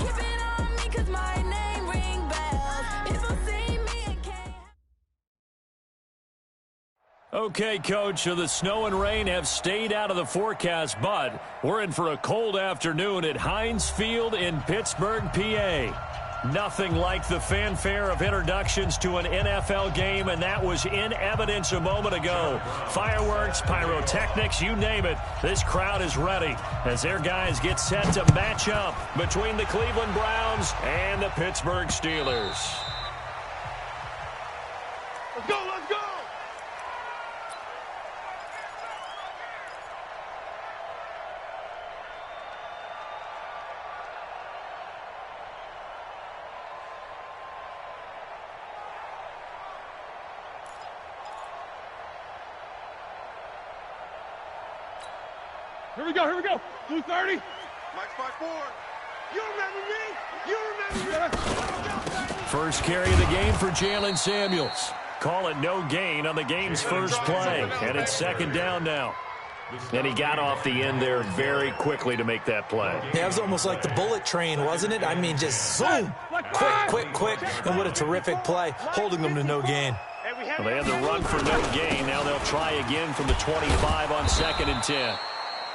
Keep it on me 'cause my name ring bells. People see me and can't. Okay, Coach, so the snow and rain have stayed out of the forecast, but we're in for a cold afternoon at Heinz Field in Pittsburgh, PA. Nothing like the fanfare of introductions to an NFL game, and that was in evidence a moment ago. Fireworks, pyrotechnics, you name it. This crowd is ready as their guys get set to match up between the Cleveland Browns and the Pittsburgh Steelers. Let's go, let's go! Here we go, here we go. Blue 30. Mike's 5-4. You remember me? You remember me? First carry of the game for Jalen Samuels. Call it no gain on the game's first play, and it's second down now. And he got off the end there very quickly to make that play. Yeah, it was almost like the bullet train, wasn't it? I mean, just zoom, quick, and what a terrific play, holding them to no gain. Well, they had the run for no gain. Now they'll try again from the 25 on 2nd and 10.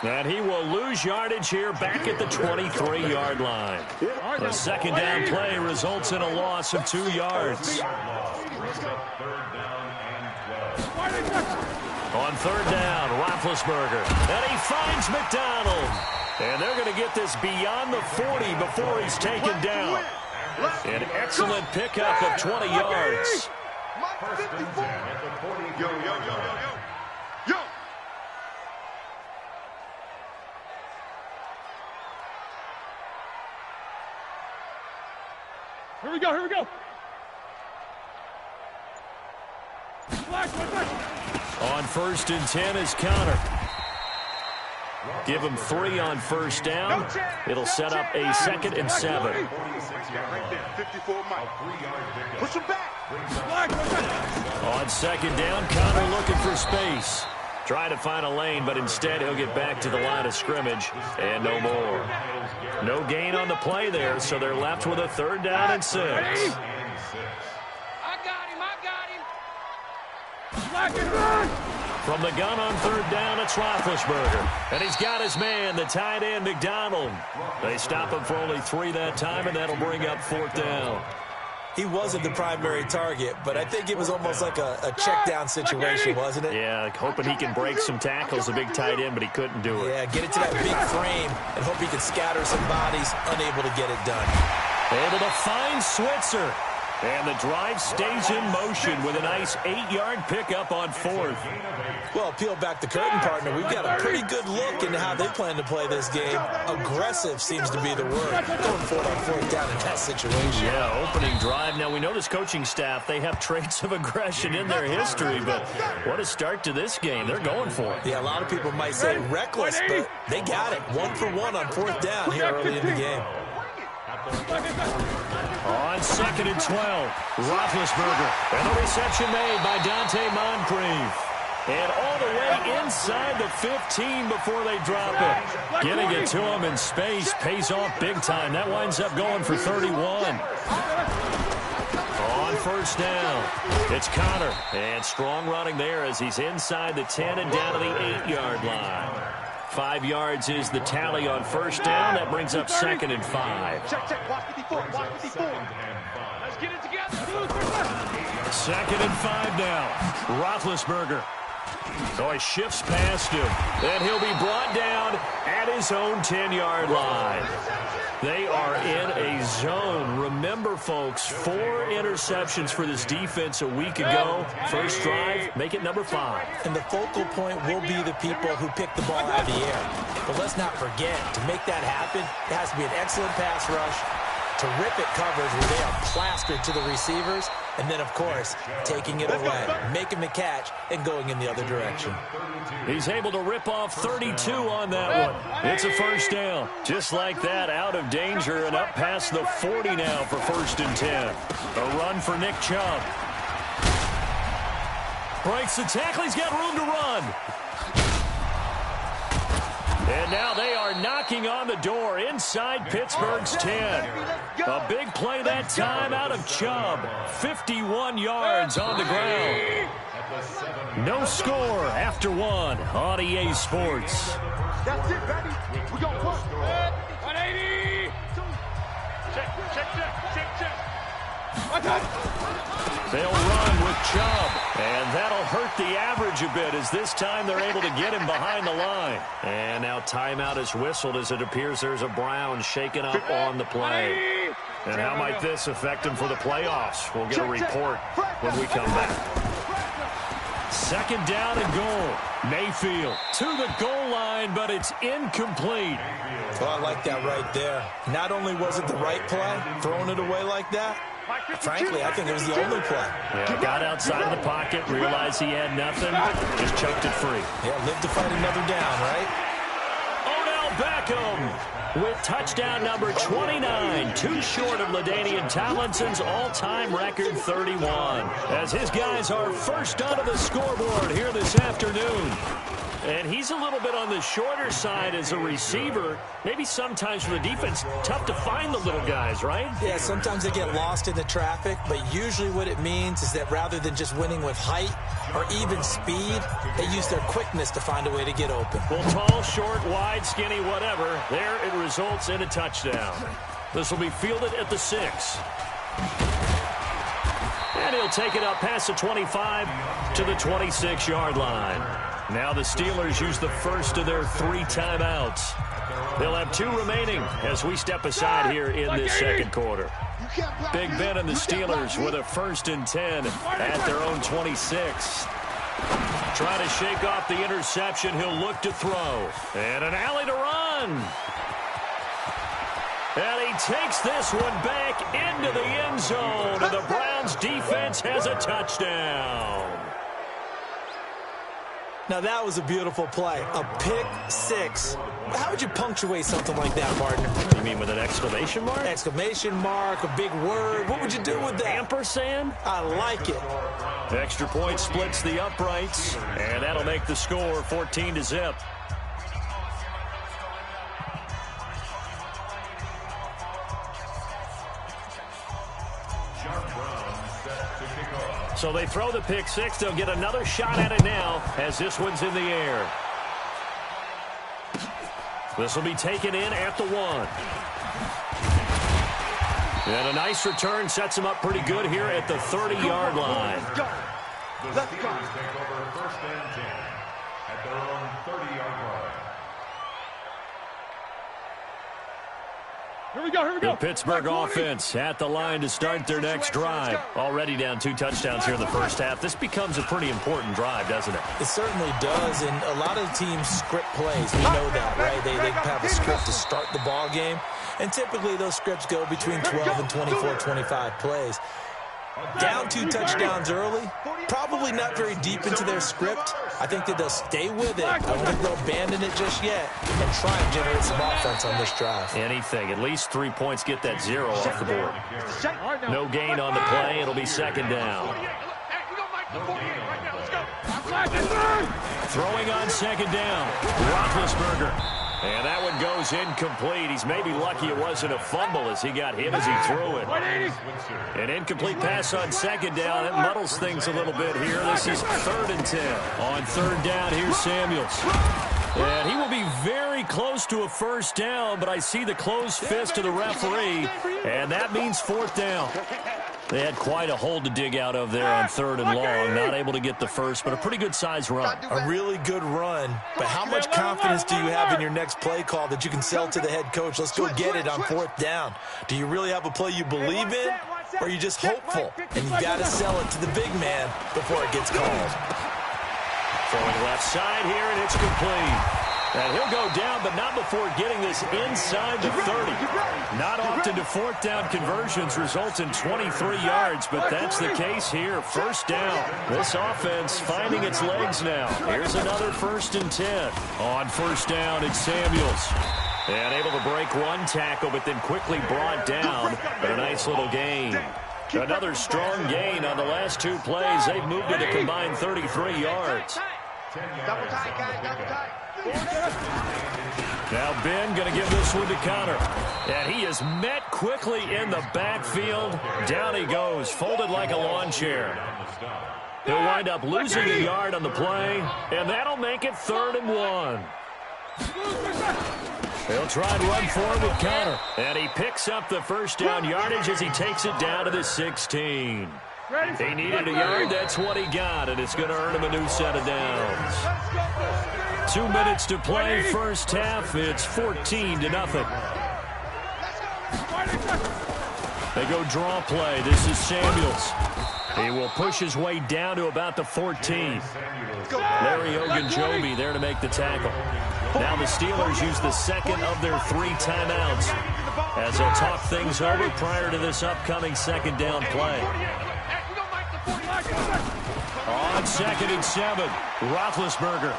And he will lose yardage here back at the 23-yard line. The second down play results in a loss of 2 yards. On 3rd down, Roethlisberger. And he finds McDonald. And they're going to get this beyond the 40 before he's taken down. An excellent pickup of 20 yards. Yo. Here we go. Flash. On 1st and 10 is Connor. Give him 3 on 1st down. It'll set up a 2nd and 7. Push him back. On 2nd down, Connor looking for space. Trying to find a lane, but instead he'll get back to the line of scrimmage and no more. No gain on the play there, so they're left with a 3rd down and 6. I got him. From the gun on 3rd down, it's Roethlisberger. And he's got his man, the tight end, McDonald. They stop him for only 3 that time, and that'll bring up 4th down. He wasn't the primary target, but I think it was almost like a check down situation, wasn't it? Yeah, hoping he can break some tackles, a big tight end, but he couldn't do it. Yeah, get it to that big frame and hope he can scatter some bodies, unable to get it done. Able to find Switzer. And the drive stays in motion with a nice 8-yard pickup on 4th. Well, peel back the curtain, partner. We've got a pretty good look into how they plan to play this game. Aggressive seems to be the word. Going for it on 4th down in that situation. Yeah, opening drive. Now, we know this coaching staff, they have traits of aggression in their history, but what a start to this game. They're going for it. Yeah, a lot of people might say reckless, but they got it. 1 for 1 on 4th down here early in the game. On 2nd and 12, Roethlisberger. And the reception made by Dante Moncrief. And all the way inside the 15 before they drop it. Getting it to him in space pays off big time. That winds up going for 31. On 1st down, it's Connor. And strong running there as he's inside the 10 and down to the 8-yard line. 5 yards is the tally on 1st down. That brings up 2nd and 5. Check. Watch 54. Let's get it together. 2nd and 5 now. Roethlisberger. So he shifts past him. Then he'll be brought down at his own 10-yard line. They are in a zone. Remember, folks, 4 interceptions for this defense a week ago. First drive, make it number 5. And the focal point will be the people who pick the ball out of the air. But let's not forget, to make that happen, it has to be an excellent pass rush, terrific coverage where they are plastered to the receivers, and then, of course, taking it away, making the catch, and going in the other direction. He's able to rip off 32 on that one. It's a 1st down. Just like that, out of danger and up past the 40 now for 1st and 10. A run for Nick Chubb. Breaks the tackle. He's got room to run. And now they are knocking on the door inside Pittsburgh's 10. A big play that time out of Chubb. 51 yards on the ground. No score after one on EA Sports. That's it, baby. We're going to push. 180. Check. They'll run with Chubb, and that'll hurt the average a bit as this time they're able to get him behind the line. And now timeout is whistled as it appears there's a Brown shaken up on the play. And how might this affect him for the playoffs? We'll get a report when we come back. Second down and goal. Mayfield to the goal line, but it's incomplete. Well, I like that right there. Not only was it the right play, throwing it away like that, frankly, I think it was the only play. Yeah, got outside of the pocket, realized he had nothing, just chucked it free. Yeah, live to fight another down, right? Odell Beckham with touchdown number 29, too short of LaDainian Tomlinson's all-time record 31. As his guys are first onto the scoreboard here this afternoon. And he's a little bit on the shorter side as a receiver. Maybe sometimes for the defense, tough to find the little guys, right? Yeah, sometimes they get lost in the traffic, but usually what it means is that rather than just winning with height or even speed, they use their quickness to find a way to get open. Well, tall, short, wide, skinny, whatever, there it results in a touchdown. This will be fielded at the 6. And he'll take it up past the 25 to the 26-yard line. Now the Steelers use the first of their 3 timeouts. They'll have 2 remaining as we step aside here in this second quarter. Big Ben and the Steelers with a 1st and 10 at their own 26. Trying to shake off the interception, he'll look to throw. And an alley to run. And he takes this one back into the end zone. And the Browns defense has a touchdown. Now, that was a beautiful play. A pick 6. How would you punctuate something like that, partner? You mean with an exclamation mark? Exclamation mark, a big word. What would you do with that? Ampersand? I like it. Extra point splits the uprights, and that'll make the score 14-0. So they throw the pick 6. They'll get another shot at it now as this one's in the air. This will be taken in at the 1. And a nice return sets him up pretty good here at the 30-yard line. Let's go. Take over 1st and 10 at their own 30-yard line. Here we go. The Pittsburgh offense at the line to start their next drive. Already down 2 touchdowns here in the first half. This becomes a pretty important drive, doesn't it? It certainly does, and a lot of teams script plays. We know that, right? They have a script to start the ball game, and typically those scripts go between 12 and 24, 25 plays. Down 2 touchdowns early, probably not very deep into their script. I think that they'll stay with it. I don't think they'll abandon it just yet and try and generate some offense on this drive. Anything. At least 3 points get that 0 off the board. No gain on the play. It'll be 2nd down. Throwing on 2nd down. Roethlisberger. And that one goes incomplete. He's maybe lucky it wasn't a fumble as he got hit as he threw it. An incomplete pass on 2nd down. It muddles things a little bit here. This is 3rd and 10. On 3rd down, here's Samuels. And he will be very close to a 1st down, but I see the closed fist of the referee, and that means 4th down. They had quite a hole to dig out of there on 3rd and long. Not able to get the first, but a pretty good-sized run. A really good run. But how much confidence do you have in your next play call that you can sell to the head coach? Let's go get it on 4th down. Do you really have a play you believe in, or are you just hopeful? And you got to sell it to the big man before it gets called. Throwing left side here, and it's complete. And he'll go down, but not before getting this inside the 30. Not often do 4th down conversions result in 23 yards, but that's the case here. 1st down. This offense finding its legs now. Here's another 1st and 10. On 1st down, it's Samuels. And able to break 1 tackle, but then quickly brought down. But a nice little gain. Another strong gain on the last 2 plays. They've moved it a combined 33 yards. Double tight, guys, double tight. Now Ben going to give this one to Connor. And he is met quickly in the backfield. Down he goes, folded like a lawn chair. He'll wind up losing a yard on the play, and that'll make it 3rd and 1. He'll try and run forward with Connor. And he picks up the first down yardage as he takes it down to the 16. He needed a yard, that's what he got, and it's going to earn him a new set of downs. 2 minutes to play, first half. It's 14-0. They go draw play. This is Samuels. He will push his way down to about the 14. Larry Ogunjobi there to make the tackle. Now the Steelers use the second of their 3 timeouts as they'll talk things over prior to this upcoming second down play. On 2nd and 7, Roethlisberger.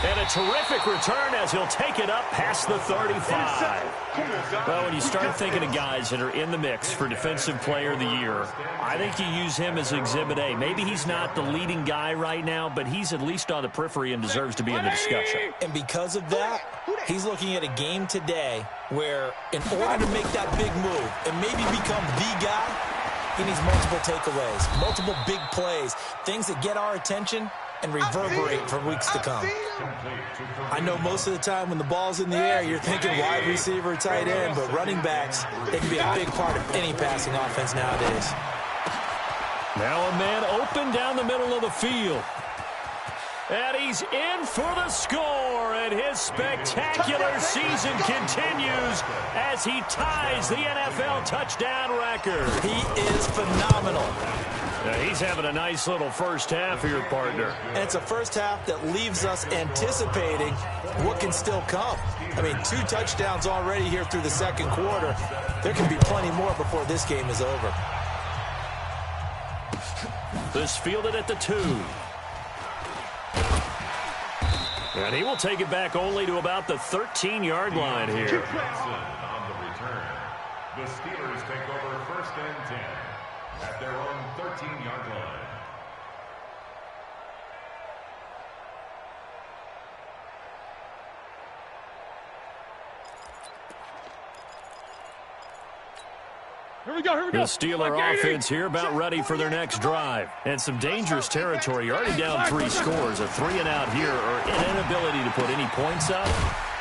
And a terrific return as he'll take it up past the 35. Well, when you start thinking of guys that are in the mix for Defensive Player of the Year, I think you use him as Exhibit A. Maybe he's not the leading guy right now, but he's at least on the periphery and deserves to be in the discussion. And because of that, he's looking at a game today where in order to make that big move and maybe become the guy, he needs multiple takeaways, multiple big plays, things that get our attention and reverberate for weeks to come. I know most of the time when the ball's in the air, you're thinking wide receiver, tight end, but running backs, they can be a big part of any passing offense nowadays. Now a man open down the middle of the field. And he's in for the score, and his spectacular season continues as he ties the NFL touchdown record. He is phenomenal. Now he's having a nice little first half here, partner. And it's a first half that leaves us anticipating what can still come. I mean, 2 touchdowns already here through the second quarter. There can be plenty more before this game is over. This fielded at the 2. And he will take it back only to about the 13-yard line here. On the return, the Steelers take over 1st and 10 at their own 13-yard line. Here we go, here we go. The Steeler offense here about ready for their next drive. And some dangerous territory. You're already down 3 scores. A 3-and-out here or an inability to put any points up.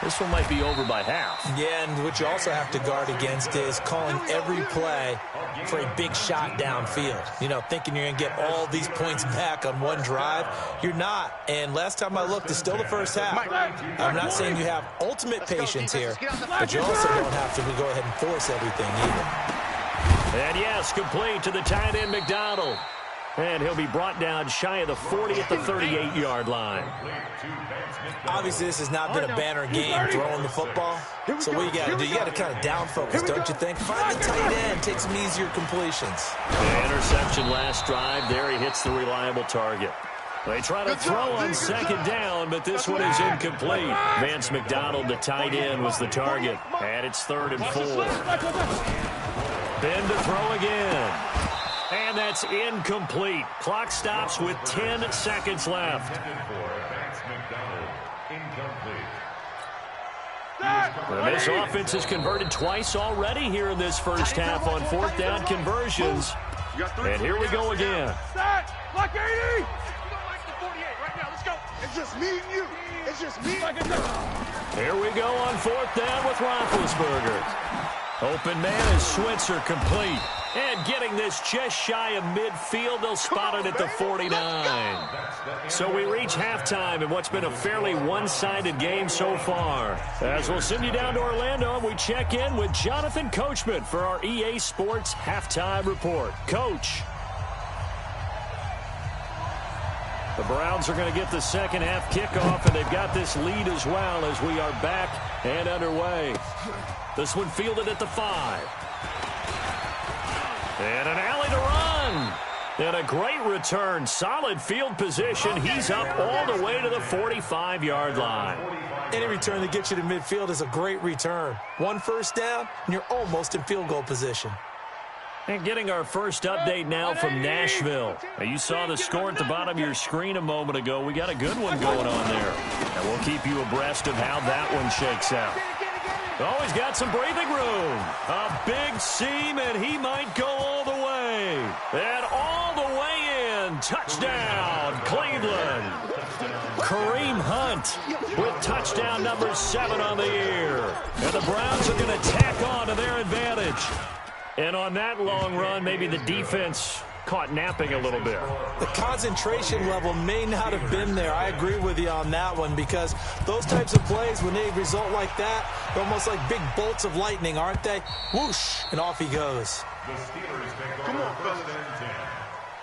This one might be over by half. Yeah, and what you also have to guard against is calling every play for a big shot downfield. You know, thinking you're going to get all these points back on one drive. You're not. And last time I looked, it's still the first half. I'm not saying you have ultimate patience here, but you also don't have to go ahead and force everything either. And yes, complete to the tight end, McDonald. And he'll be brought down shy of the 40 at the 38-yard line. Obviously, this has not been a banner game throwing the football. So what you got to do, you got to kind of down focus, don't you think? Find the tight end, take some easier completions. The interception last drive. There he hits the reliable target. They try to throw on 2nd down, but this one is incomplete. Vance McDonald, the tight end, was the target. And it's 3rd and 4. Ben to throw again. And that's incomplete. Clock stops with 10 seconds left. And this offense has converted twice already here in this first half on 4th down conversions. And here we go again. Block 80! It's just me and you. It's just me. Here we go on 4th down with Roethlisberger. Open man is Switzer, complete. And getting this just shy of midfield, they'll spot it at the 49. So we reach halftime in what's been a fairly one-sided game so far. As we'll send you down to Orlando, we check in with Jonathan Coachman for our EA Sports Halftime Report. Coach. The Browns are going to get the second half kickoff, and they've got this lead as well as we are back and underway. This one fielded at the 5. And an alley to run. And a great return. Solid field position. He's up all the way to the 45-yard line. Any return that gets you to midfield is a great return. 1 first down, and you're almost in field goal position. And getting our first update now from Nashville. Now, you saw the score at the bottom of your screen a moment ago. We got a good one going on there. And we'll keep you abreast of how that one shakes out. Oh, he's got some breathing room. A big seam, and he might go all the way. And all the way in. Touchdown, Cleveland. Kareem Hunt with touchdown number 7 on the year. And the Browns are going to tack on to their advantage. And on that long run, maybe the defense caught napping a little bit. The concentration level may not have been there. I agree with you on that one, because those types of plays, when they result like that, they're almost like big bolts of lightning, aren't they? Whoosh, and off he goes. The Steelers take over first and 10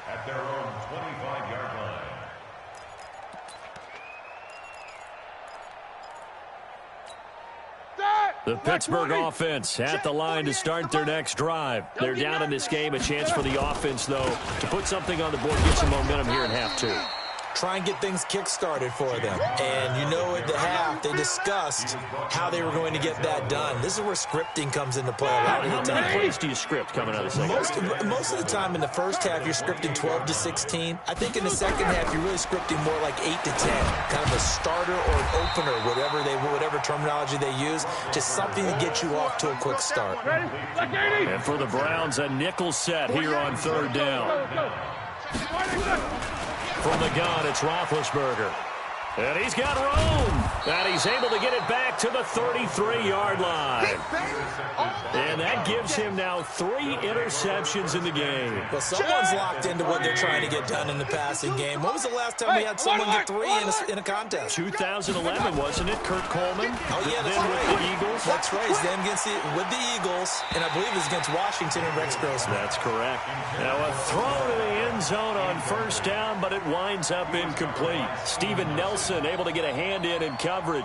at their own 25-yard line. The Pittsburgh offense at the line to start their next drive. They're down in this game. A chance for the offense, though, to put something on the board, get some momentum here in half 2. Try and get things kick-started for them. And you know at the half, they discussed how they were going to get that done. This is where scripting comes into play a lot of the time. How many plays do you script coming out of the second? Most of the time in the first half, you're scripting 12 to 16. I think in the second half, you're really scripting more like 8 to 10. Kind of a starter or an opener, whatever terminology they use. Just something to get you off to a quick start. And for the Browns, a nickel set here on 3rd down. From the gun, it's Roethlisberger. And he's got room. And he's able to get it back to the 33-yard line. And that gives him now 3 interceptions in the game. Well, someone's locked into what they're trying to get done in the passing game. When was the last time we had someone get 3 in a contest? 2011, wasn't it? Kurt Coleman? Oh, yeah, that's then right. With the Eagles? That's right. It's them with the Eagles. And I believe it was against Washington and Rex Grossman. That's correct. Now a throw to the end zone on 1st down, but it winds up incomplete. Steven Nelson able to get a hand in coverage.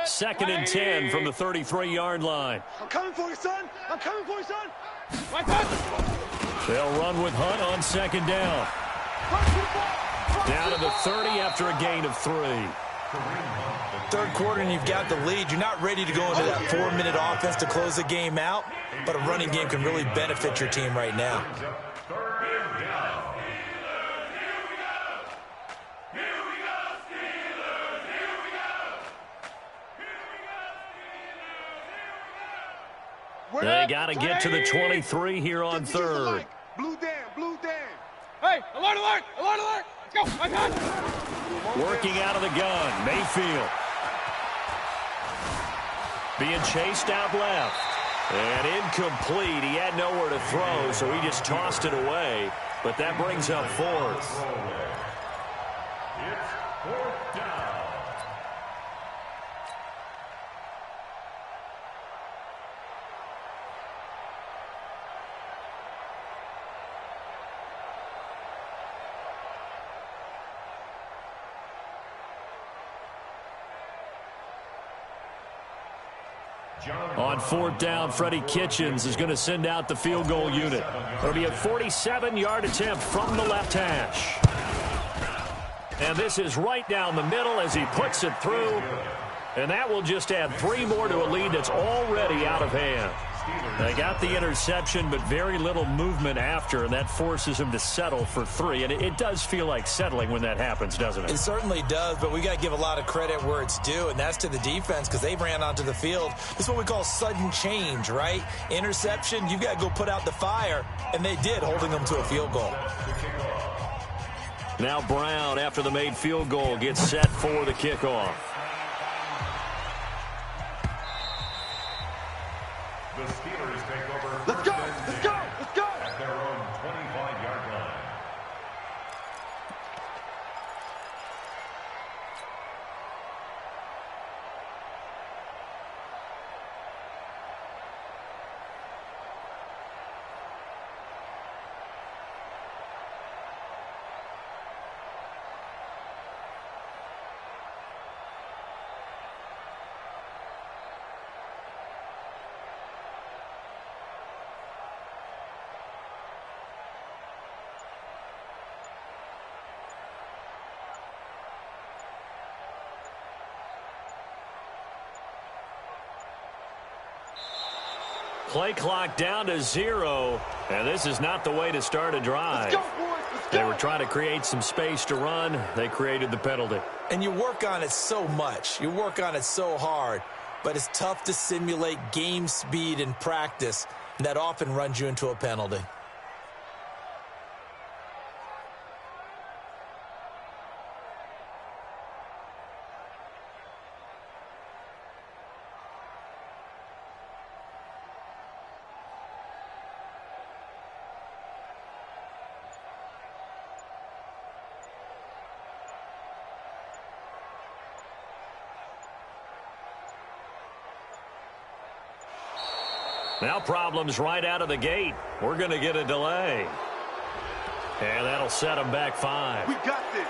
Second and 10 from the 33-yard line. I'm coming for you, son. I'm coming for you, son. They'll run with Hunt on 2nd down. Down to the 30 after a gain of 3. 3rd quarter and you've got the lead. You're not ready to go into that 4-minute offense to close the game out, but a running game can really benefit your team right now. They got to get to the 23 here on 3rd. Blue Dan, blue Dan. Hey, alert, alert, alert, alert. Let's go, my God. Working out of the gun, Mayfield. Being chased out left. And incomplete. He had nowhere to throw, so he just tossed it away. But that brings up 4th. It's 4th down. On 4th down, Freddie Kitchens is going to send out the field goal unit. It'll be a 47-yard attempt from the left hash. And this is right down the middle as he puts it through. And that will just add 3 more to a lead that's already out of hand. They got the interception, but very little movement after, and that forces him to settle for 3. And it does feel like settling when that happens, doesn't it? It certainly does, but we got to give a lot of credit where it's due, and that's to the defense because they ran onto the field. This is what we call sudden change, right? Interception, you've got to go put out the fire, and they did, holding them to a field goal. Now Brown, after the made field goal, gets set for the kickoff. The Steelers take over. Let's go, let's go, let's go. At their own 25-yard line. Play clock down to 0, and this is not the way to start a drive. Let's go, boys. Let's go. They were trying to create some space to run. They created the penalty. And you work on it so much. You work on it so hard. But it's tough to simulate game speed in practice, and that often runs you into a penalty. Now problems right out of the gate. We're going to get a delay. And that'll set them back 5. We got this.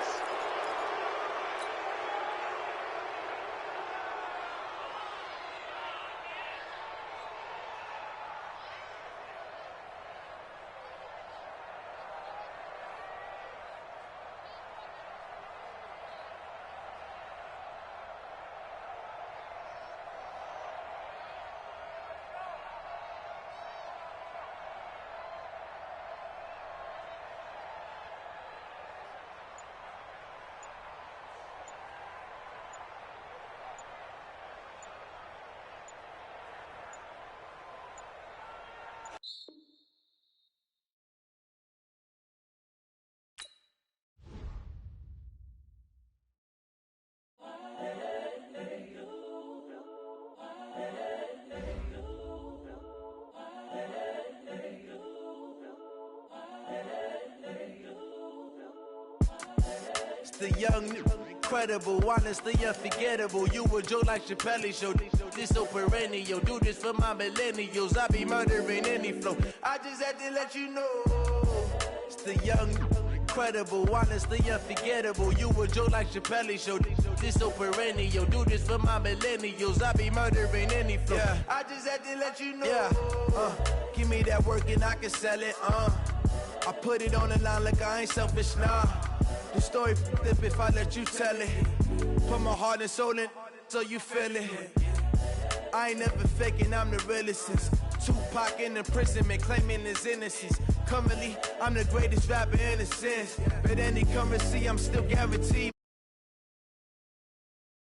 The young, incredible, honestly unforgettable. You a joke like Chappelle show. This so perennial. Do this for my millennials. I be murdering any flow. I just had to let you know. It's the young, incredible, honestly unforgettable. You a joke like Chappelle show. This so perennial. Do this for my millennials. I be murdering any flow. Yeah. I just had to let you know. Yeah. Give me that work and I can sell it. I put it on the line like I ain't selfish, nah. The story f***ed if I let you tell it. Put my heart and soul in so you feel it. I ain't never faking, I'm the realest since Tupac in imprisonment, claiming his innocence. Currently, I'm the greatest rapper in a sense. But any currency, I'm still guaranteed.